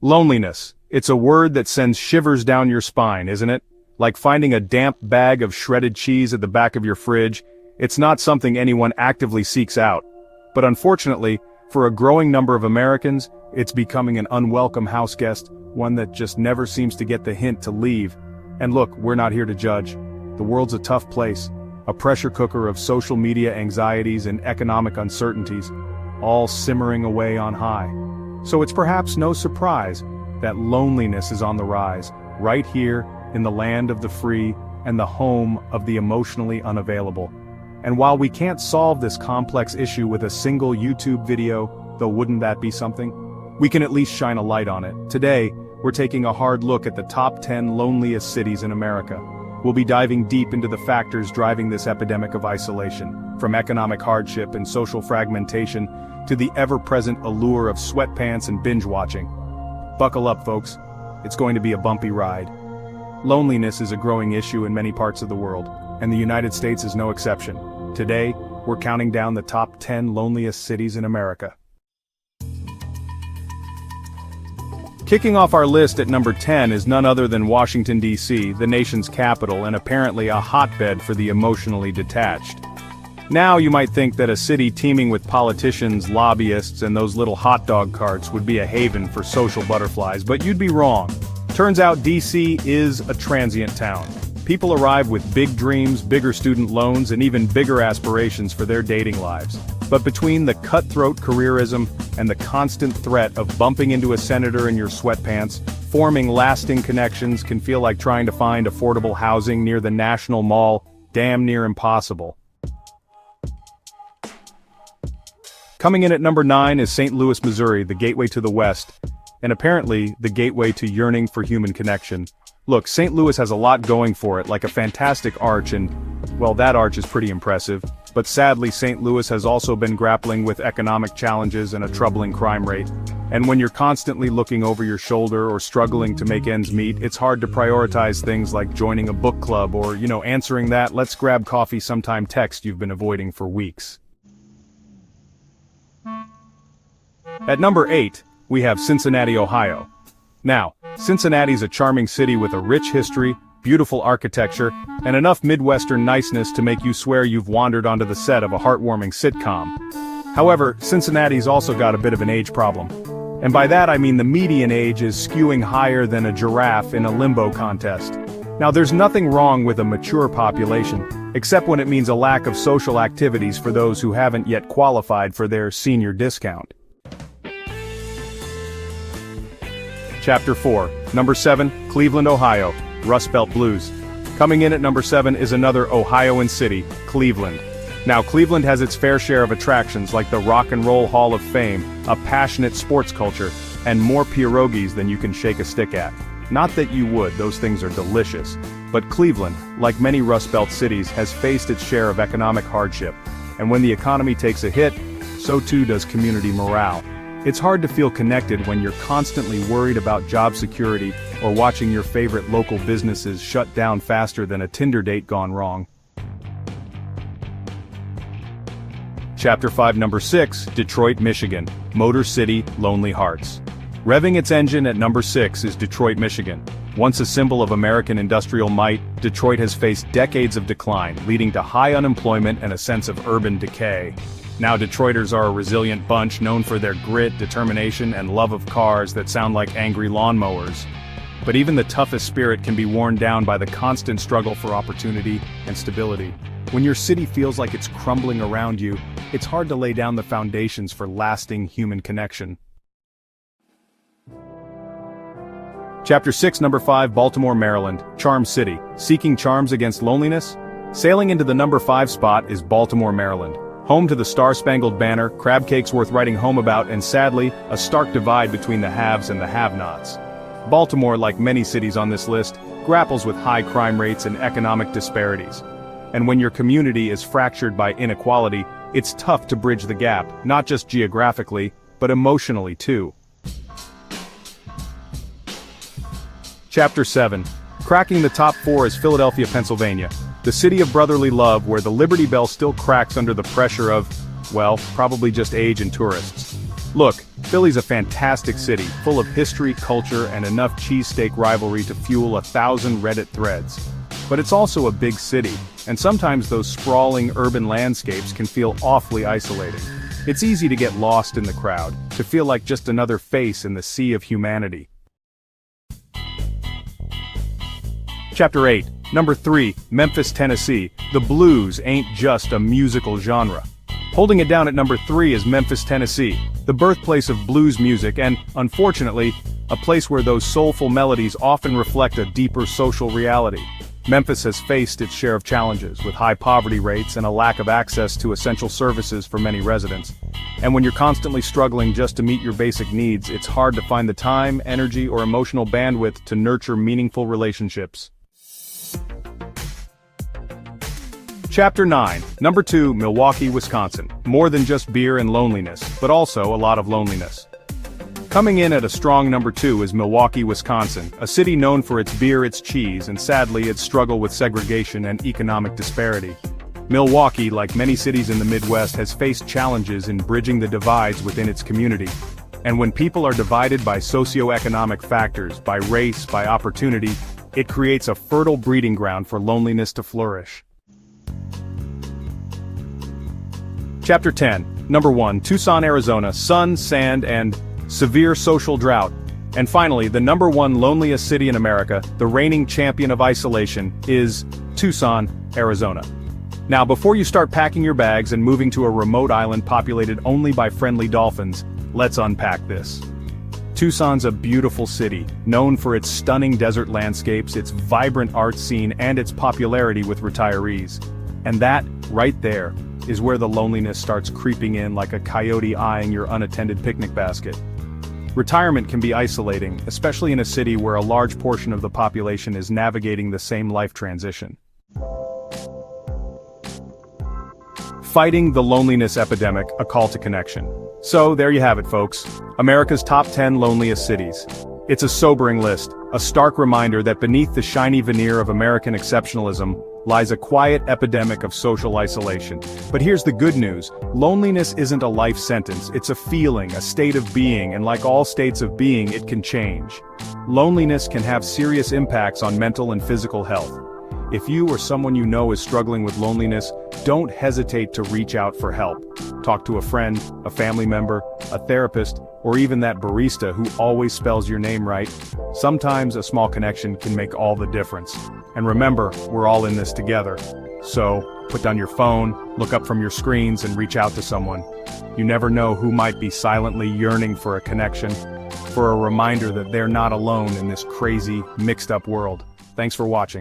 Loneliness. It's a word that sends shivers down your spine, isn't it? Like finding a damp bag of shredded cheese at the back of your fridge. It's not something anyone actively seeks out. But unfortunately, for a growing number of Americans, it's becoming an unwelcome house guest, one that just never seems to get the hint to leave. And look, we're not here to judge. The world's a tough place, a pressure cooker of social media anxieties and economic uncertainties, all simmering away on high. So it's perhaps no surprise that loneliness is on the rise, right here in the land of the free and the home of the emotionally unavailable. And while we can't solve this complex issue with a single YouTube video, though wouldn't that be something? We can at least shine a light on it. Today, we're taking a hard look at the top 10 loneliest cities in America. We'll be diving deep into the factors driving this epidemic of isolation, from economic hardship and social fragmentation to the ever-present allure of sweatpants and binge-watching. Buckle up, folks. It's going to be a bumpy ride. Loneliness is a growing issue in many parts of the world, and the United States is no exception. Today, we're counting down the top 10 loneliest cities in America. Kicking off our list at number 10 is none other than Washington, D.C., the nation's capital and apparently a hotbed for the emotionally detached. Now you might think that a city teeming with politicians, lobbyists, and those little hot dog carts would be a haven for social butterflies, but you'd be wrong. Turns out D.C. is a transient town. People arrive with big dreams, bigger student loans, and even bigger aspirations for their dating lives. But between the cutthroat careerism and the constant threat of bumping into a senator in your sweatpants, forming lasting connections can feel like trying to find affordable housing near the National Mall, damn near impossible. Coming in at number 9 is St. Louis, Missouri, the gateway to the West, and apparently the gateway to yearning for human connection. Look, St. Louis has a lot going for it, like a fantastic arch and, well, that arch is pretty impressive. But sadly, St. Louis has also been grappling with economic challenges and a troubling crime rate. And when you're constantly looking over your shoulder or struggling to make ends meet, it's hard to prioritize things like joining a book club or, answering that "let's grab coffee sometime" text you've been avoiding for weeks. At number 8, we have Cincinnati, Ohio. Now, Cincinnati's a charming city with a rich history, beautiful architecture, and enough Midwestern niceness to make you swear you've wandered onto the set of a heartwarming sitcom. However, Cincinnati's also got a bit of an age problem. And by that I mean the median age is skewing higher than a giraffe in a limbo contest. Now there's nothing wrong with a mature population, except when it means a lack of social activities for those who haven't yet qualified for their senior discount. Chapter 4, Number 7, Cleveland, Ohio, Rust Belt Blues. Coming in at number 7 is another Ohioan city, Cleveland. Now Cleveland has its fair share of attractions like the Rock and Roll Hall of Fame, a passionate sports culture, and more pierogies than you can shake a stick at. Not that you would, those things are delicious. But Cleveland, like many Rust Belt cities, has faced its share of economic hardship. And when the economy takes a hit, so too does community morale. It's hard to feel connected when you're constantly worried about job security or watching your favorite local businesses shut down faster than a Tinder date gone wrong. Chapter 5, Number 6, Detroit, Michigan, Motor City, Lonely Hearts. Revving its engine at number 6 is Detroit, Michigan. Once a symbol of American industrial might, Detroit has faced decades of decline, leading to high unemployment and a sense of urban decay. Now Detroiters are a resilient bunch known for their grit, determination, and love of cars that sound like angry lawnmowers. But even the toughest spirit can be worn down by the constant struggle for opportunity and stability. When your city feels like it's crumbling around you, it's hard to lay down the foundations for lasting human connection. Chapter 6, Number 5, Baltimore, Maryland, Charm City. Seeking charms against loneliness? Sailing into the number 5 spot is Baltimore, Maryland. Home to the Star-Spangled Banner, crab cakes worth writing home about, and sadly, a stark divide between the haves and the have-nots. Baltimore, like many cities on this list, grapples with high crime rates and economic disparities. And when your community is fractured by inequality, it's tough to bridge the gap, not just geographically, but emotionally too. Chapter 7. Cracking the top 4 is Philadelphia, Pennsylvania, the city of brotherly love where the Liberty Bell still cracks under the pressure of, well, probably just age and tourists. Look, Philly's a fantastic city, full of history, culture, and enough cheesesteak rivalry to fuel 1,000 Reddit threads. But it's also a big city, and sometimes those sprawling urban landscapes can feel awfully isolating. It's easy to get lost in the crowd, to feel like just another face in the sea of humanity. Chapter 8, Number 3, Memphis, Tennessee. The blues ain't just a musical genre. Holding it down at number 3 is Memphis, Tennessee, the birthplace of blues music and, unfortunately, a place where those soulful melodies often reflect a deeper social reality. Memphis has faced its share of challenges, with high poverty rates and a lack of access to essential services for many residents. And when you're constantly struggling just to meet your basic needs, it's hard to find the time, energy, or emotional bandwidth to nurture meaningful relationships. Chapter 9, Number 2, Milwaukee, Wisconsin. More than just beer and loneliness, but also a lot of loneliness. Coming in at a strong number 2 is Milwaukee, Wisconsin, a city known for its beer, its cheese, and sadly its struggle with segregation and economic disparity. Milwaukee, like many cities in the Midwest, has faced challenges in bridging the divides within its community. And when people are divided by socioeconomic factors, by race, by opportunity, it creates a fertile breeding ground for loneliness to flourish. Chapter 10, Number 1, Tucson, Arizona, sun, sand, and severe social drought. And finally, the number 1 loneliest city in America, the reigning champion of isolation, is Tucson, Arizona. Now, before you start packing your bags and moving to a remote island populated only by friendly dolphins, let's unpack this. Tucson's a beautiful city, known for its stunning desert landscapes, its vibrant art scene, and its popularity with retirees. And that, right there, is where the loneliness starts creeping in like a coyote eyeing your unattended picnic basket. Retirement can be isolating, especially in a city where a large portion of the population is navigating the same life transition. Fighting the loneliness epidemic, a call to connection. So, there you have it, folks. America's top 10 loneliest cities. It's a sobering list, a stark reminder that beneath the shiny veneer of American exceptionalism lies a quiet epidemic of social isolation. But here's the good news: loneliness isn't a life sentence, it's a feeling, a state of being, and like all states of being, it can change. Loneliness can have serious impacts on mental and physical health. If you or someone you know is struggling with loneliness, don't hesitate to reach out for help. Talk to a friend, a family member, a therapist, or even that barista who always spells your name right. Sometimes a small connection can make all the difference. And remember, we're all in this together. So, put down your phone, look up from your screens, and reach out to someone. You never know who might be silently yearning for a connection, for a reminder that they're not alone in this crazy, mixed-up world. Thanks for watching.